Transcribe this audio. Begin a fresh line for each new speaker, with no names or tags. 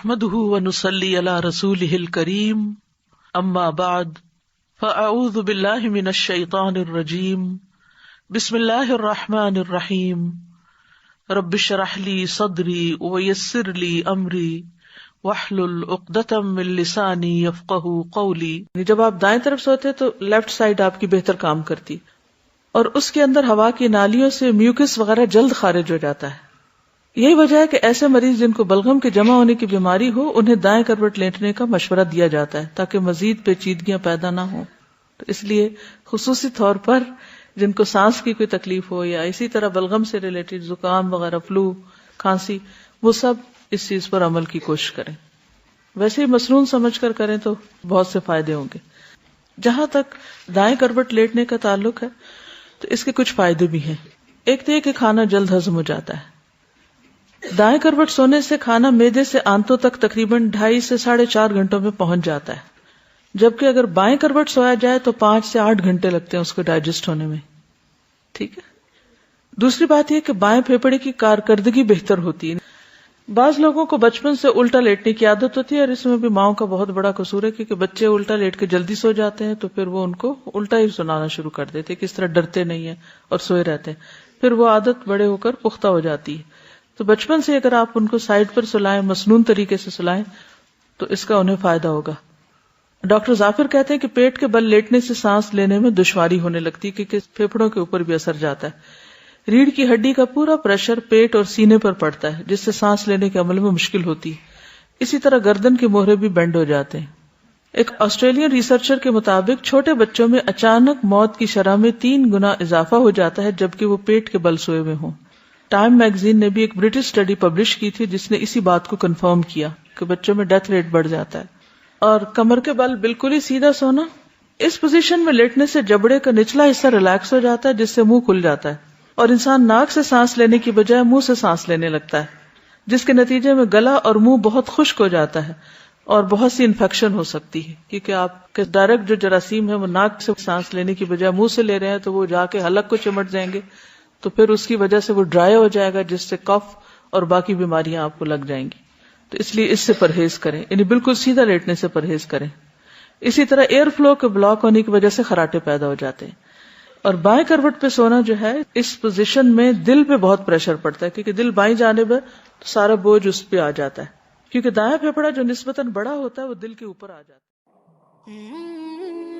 نحمده ونصلي على رسوله الكريم اما بعد فاعوذ بالله من الشيطان الرجيم بسم الله الرحمن الرحيم رب اشرح لي صدري ويسر لي امري واحلل عقدة من لساني يفقهوا قولي. جب آپ دائیں طرف سوتے تو لیفٹ سائڈ آپ کی بہتر کام کرتی اور اس کے اندر ہوا کی نالیوں سے میوکس وغیرہ جلد خارج ہو جاتا ہے. یہی وجہ ہے کہ ایسے مریض جن کو بلغم کے جمع ہونے کی بیماری ہو انہیں دائیں کروٹ لیٹنے کا مشورہ دیا جاتا ہے تاکہ مزید پیچیدگیاں پیدا نہ ہوں. تو اس لیے خصوصی طور پر جن کو سانس کی کوئی تکلیف ہو یا اسی طرح بلغم سے ریلیٹڈ زکام وغیرہ، فلو، کھانسی، وہ سب اس چیز پر عمل کی کوشش کریں. ویسے ہی مسنون سمجھ کر کریں تو بہت سے فائدے ہوں گے. جہاں تک دائیں کروٹ لیٹنے کا تعلق ہے تو اس کے کچھ فائدے بھی ہیں. ایک تو یہ کہ کھانا جلد ہضم ہو جاتا ہے. دائیں کروٹ سونے سے کھانا معدے سے آنتوں تک تقریباً 2.5 سے 4.5 گھنٹوں میں پہنچ جاتا ہے، جبکہ اگر بائیں کروٹ سویا جائے تو 5 سے 8 گھنٹے لگتے ہیں اس کو ڈائجسٹ ہونے میں. ٹھیک ہے. دوسری بات یہ کہ بائیں پھیپھڑے کی کارکردگی بہتر ہوتی ہے. بعض لوگوں کو بچپن سے الٹا لیٹنے کی عادت ہوتی ہے اور اس میں بھی ماؤں کا بہت بڑا قصور ہے، کیونکہ بچے الٹا لیٹ کے جلدی سو جاتے ہیں تو پھر وہ ان کو الٹا ہی سنانا شروع کر دیتے، کس طرح ڈرتے نہیں ہیں اور سوئے رہتے ہیں. پھر وہ عادت بڑے ہو کر پختہ ہو جاتی ہے. تو بچپن سے اگر آپ ان کو سائڈ پر سلائیں، مسنون طریقے سے سلائیں، تو اس کا انہیں فائدہ ہوگا. ڈاکٹر ظافر کہتے ہیں کہ پیٹ کے بل لیٹنے سے سانس لینے میں دشواری ہونے لگتی ہے کیونکہ پھیپھڑوں کے اوپر بھی اثر جاتا ہے. ریڑھ کی ہڈی کا پورا پریشر پیٹ اور سینے پر پڑتا ہے جس سے سانس لینے کے عمل میں مشکل ہوتی ہے. اسی طرح گردن کے موہرے بھی بینڈ ہو جاتے ہیں. ایک آسٹریلین ریسرچر کے مطابق چھوٹے بچوں میں اچانک موت کی شرح میں 3 گنا اضافہ ہو جاتا ہے جبکہ وہ پیٹ کے بل سوئے ہوئے ہوں. ٹائم میگزین نے بھی ایک برٹش اسٹڈی پبلش کی تھی جس نے اسی بات کو کنفرم کیا کہ بچوں میں ڈیتھ ریٹ بڑھ جاتا ہے. اور کمر کے بل بالکل ہی سیدھا سونا، اس پوزیشن میں لیٹنے سے جبڑے کا نچلا حصہ ریلیکس ہو جاتا ہے جس سے منہ کھل جاتا ہے اور انسان ناک سے سانس لینے کی بجائے منہ سے سانس لینے لگتا ہے، جس کے نتیجے میں گلا اور منہ بہت خشک ہو جاتا ہے اور بہت سی انفیکشن ہو سکتی ہے، کیونکہ آپ کے ڈائریکٹ جو جراثیم ہے وہ ناک سے سانس لینے کی بجائے منہ سے لے رہے ہیں تو وہ جا کے حلق کو چمٹ جائیں گے تو پھر اس کی وجہ سے وہ ڈرائی ہو جائے گا جس سے کف اور باقی بیماریاں آپ کو لگ جائیں گی. تو اس لیے اس سے پرہیز کریں، یعنی بالکل سیدھا لیٹنے سے پرہیز کریں. اسی طرح ایئر فلو کے بلاک ہونے کی وجہ سے خراٹے پیدا ہو جاتے ہیں. اور بائیں کروٹ پہ سونا جو ہے اس پوزیشن میں دل پہ بہت پریشر پڑتا ہے کیونکہ دل بائیں جانب ہے تو سارا بوجھ اس پہ آ جاتا ہے، کیونکہ دائیں پھیپھڑا جو نسبتاً بڑا ہوتا ہے وہ دل کے اوپر آ جاتا ہے.